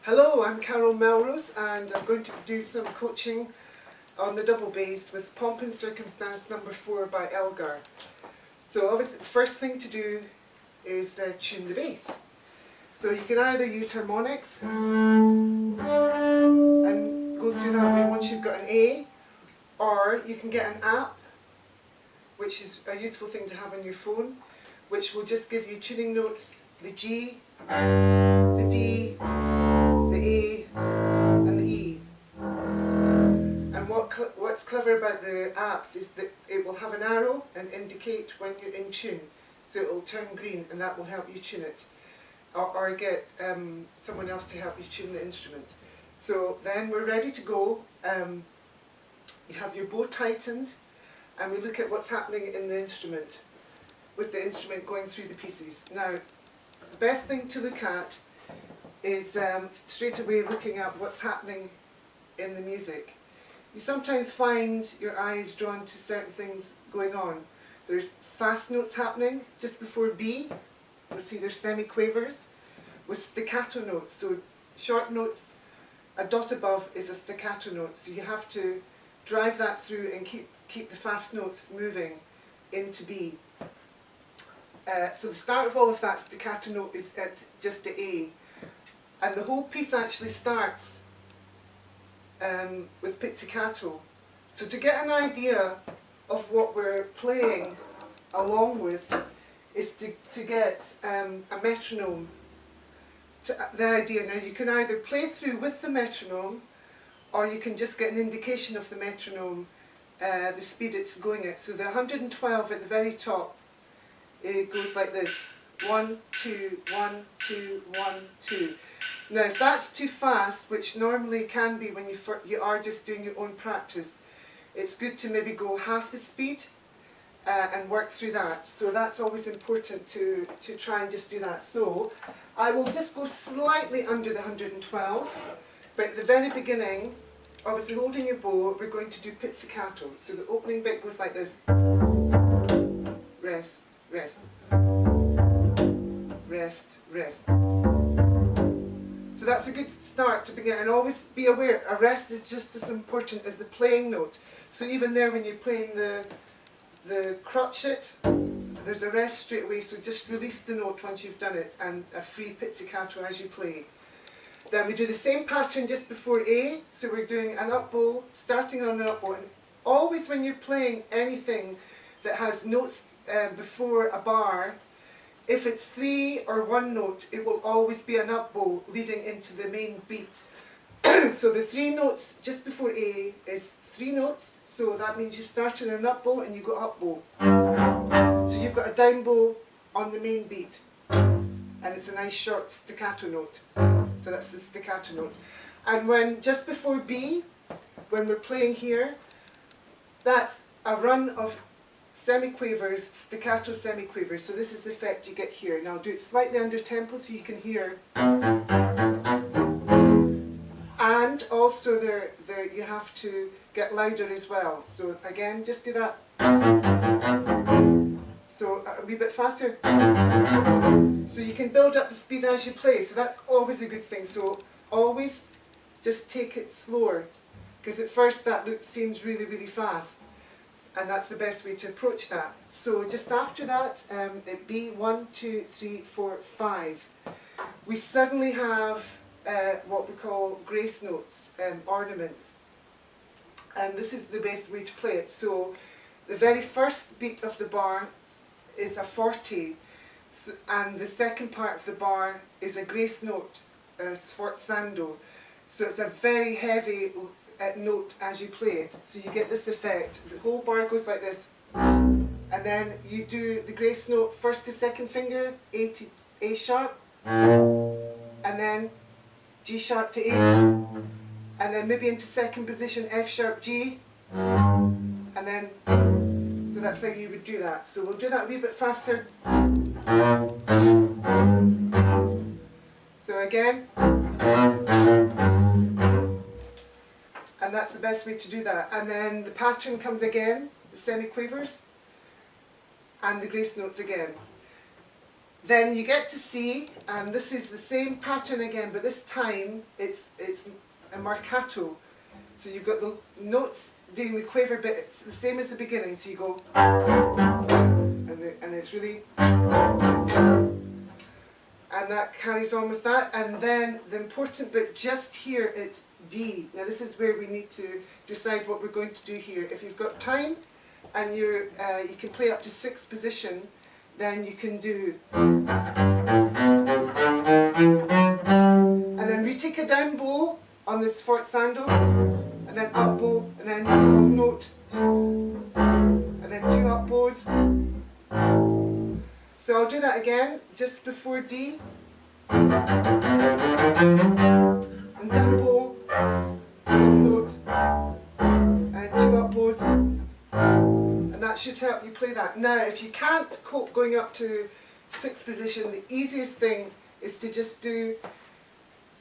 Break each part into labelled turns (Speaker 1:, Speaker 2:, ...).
Speaker 1: Hello, I'm Carole Melrose and I'm going to do some coaching on the double bass with Pomp and Circumstance number 4 by Elgar. So obviously the first thing to do is tune the bass. So you can either use harmonics and go through that way once you've got an A, or you can get an app, which is a useful thing to have on your phone, which will just give you tuning notes, the G, the D, the A and the E. And what's clever about the apps is that it will have an arrow and indicate when you're in tune. So it will turn green and that will help you tune it. Or get someone else to help you tune the instrument. So then we're ready to go. You have your bow tightened and we look at what's happening in the instrument, with the instrument going through the pieces. Now, the best thing to look at is straight away looking at what's happening in the music. You sometimes find your eyes drawn to certain things going on. There's fast notes happening just before B. You'll see there's semiquavers with staccato notes. So short notes, a dot above is a staccato note. So you have to drive that through and keep the fast notes moving into B. So the start of all of that staccato note is at just the A. And the whole piece actually starts with pizzicato. So to get an idea of what we're playing along with is to get a metronome. The idea, now you can either play through with the metronome or you can just get an indication of the metronome, the speed it's going at. So the 112 at the very top, it goes like this: 1, 2, 1, 2, 1, 2. Now if that's too fast, which normally can be when you are just doing your own practice, it's good to maybe go half the speed and work through that. So that's always important to try and just do that. So I will just go slightly under the 112, but at the very beginning, obviously holding your bow, we're going to do pizzicato. So the opening bit goes like this: rest, rest, rest, rest. So that's a good start to begin, and always be aware a rest is just as important as the playing note. So even there when you're playing the crotchet, there's a rest straight away, so just release the note once you've done it, and a free pizzicato as you play. Then we do the same pattern just before A, so we're doing an up bow, starting on an up bow, and always when you're playing anything that has notes before a bar, if it's 3 or 1 note, it will always be an up bow leading into the main beat. So the 3 notes just before A is 3 notes, so that means you start in an up bow and you go up bow. So you've got a down bow on the main beat, and it's a nice short staccato note. So that's the staccato note. And when just before B, when we're playing here, that's a run of semiquavers, staccato semiquavers. So this is the effect you get here. Now I'll do it slightly under tempo so you can hear. And also there you have to get louder as well. So again, just do that. So a wee bit faster. So you can build up the speed as you play. So that's always a good thing. So always just take it slower, because at first that seems really, really fast. And that's the best way to approach that. So just after that, it'd be 1, 2, 3, 4, 5. We suddenly have what we call grace notes, ornaments. And this is the best way to play it. So the very first beat of the bar is a forte, and the second part of the bar is a grace note, sforzando. So it's a very heavy note as you play it, so you get this effect. The whole bar goes like this, and then you do the grace note first to second finger, A to A sharp, and then G sharp to A, and then maybe into second position F sharp G, and then, so that's how you would do that. So we'll do that a wee bit faster. So again, and that's the best way to do that. And then the pattern comes again, the semiquavers, and the grace notes again. Then you get to C, and this is the same pattern again, but this time it's a marcato. So you've got the notes doing the quaver bit, it's the same as the beginning, so you go, and it's really, and that carries on with that. And then the important bit just here at D. Now this is where we need to decide what we're going to do here. If you've got time and you can play up to 6th position, then you can do, and then we take a down bow on the sforzando, and then up bow, and then long note, and then 2 up bows. So I'll do that again, just before D, and down bow, long note, and 2 up bows. And that should help you play that. Now, if you can't cope going up to 6th position, the easiest thing is to just do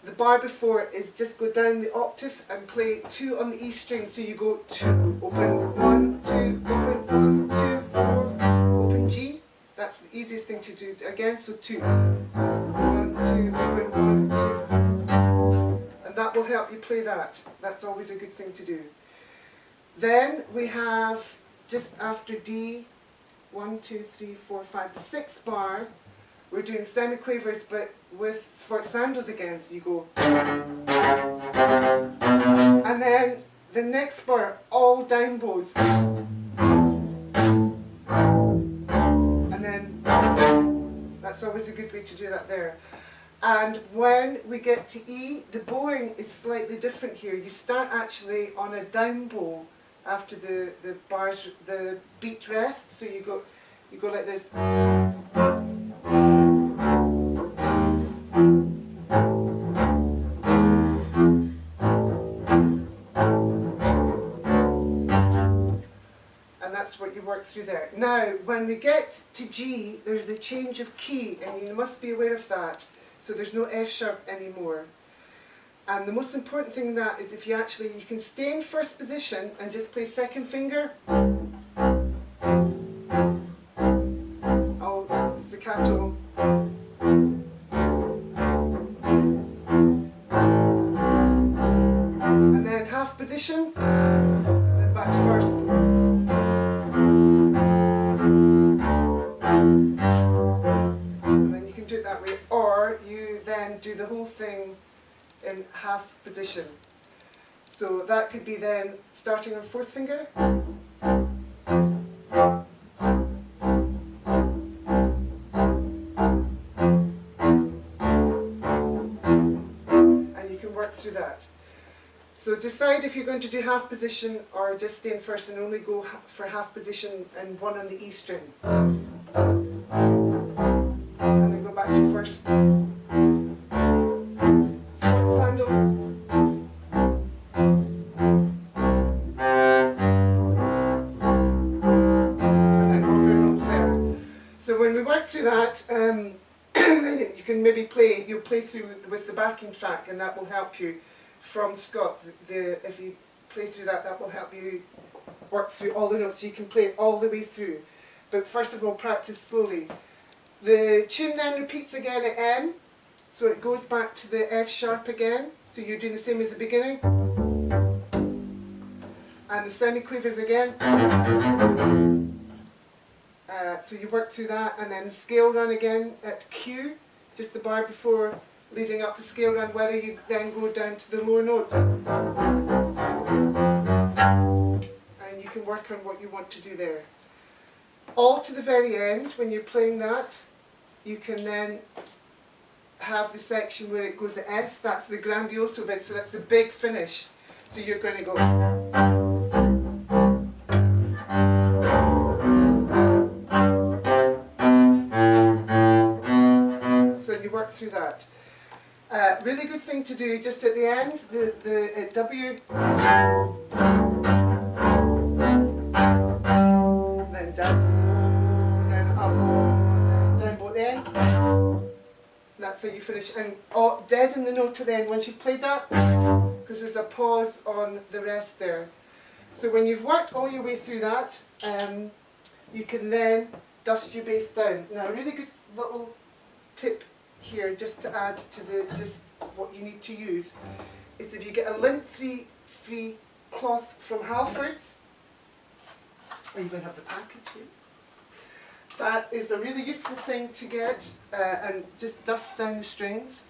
Speaker 1: the bar before is just go down the octave and play 2 on the E string. So you go 2, open, 1, 2, open, 1, 2, 4, open G. That's the easiest thing to do again. So 2, 1, 2, open, 1, 2. And that will help you play that. That's always a good thing to do. Then we have, just after D, 1, 2, 3, 4, 5, the 6th bar, we're doing semiquavers but with sforzandos again, so you go. And then the next bar, all down bows. And then, that's always a good way to do that there. And when we get to E, the bowing is slightly different here. You start actually on a down bow after the bars, the beat rest. So you go like this. And that's what you work through there. Now, when we get to G, there's a change of key, and you must be aware of that. So there's no F sharp anymore. And the most important thing in that is if you can stay in 1st position and just play 2nd finger. Oh, staccato. And then half position, then back to 1st. And then you can do it that way, or you then do the whole thing in half position. So that could be then starting on 4th finger. And you can work through that. So decide if you're going to do half position or just stay in 1st and only go for half position and 1 on the E string. And then go back to 1st. Through that, then you can maybe you'll play through with the backing track, and that will help you from SScOT. If you play through that, that will help you work through all the notes. You can play it all the way through. But first of all, practice slowly. The tune then repeats again at M, so it goes back to the F sharp again. So you're doing the same as the beginning. And the semiquavers again. So you work through that, and then scale run again at Q, just the bar before leading up the scale run, whether you then go down to the lower note. And you can work on what you want to do there. All to the very end, when you're playing that, you can then have the section where it goes to S, that's the grandioso bit, so that's the big finish. So you're going to go. Work through that. Really good thing to do just at the end, the W, then down, then up, down both ends. That's how you finish. And dead in the note to the end once you've played that, because there's a pause on the rest there. So when you've worked all your way through that, you can then dust your bass down. Now, a really good little tip here, just to add to just what you need to use, is if you get a lint-free cloth from Halfords, I even have the package here. That is a really useful thing to get, and just dust down the strings.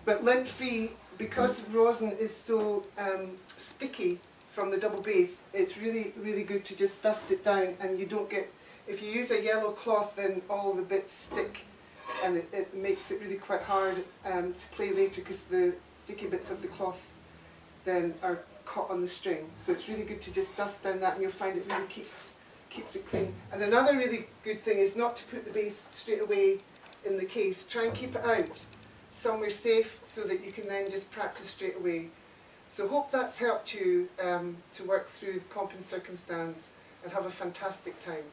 Speaker 1: But lint-free, because rosin is so sticky from the double bass, it's really, really good to just dust it down, and you don't get, if you use a yellow cloth, then all the bits stick, and it makes it really quite hard to play later, because the sticky bits of the cloth then are caught on the string. So it's really good to just dust down that, and you'll find it really keeps it clean. And another really good thing is not to put the bass straight away in the case. Try and keep it out somewhere safe so that you can then just practice straight away. So hope that's helped you to work through the Pomp and Circumstance, and have a fantastic time.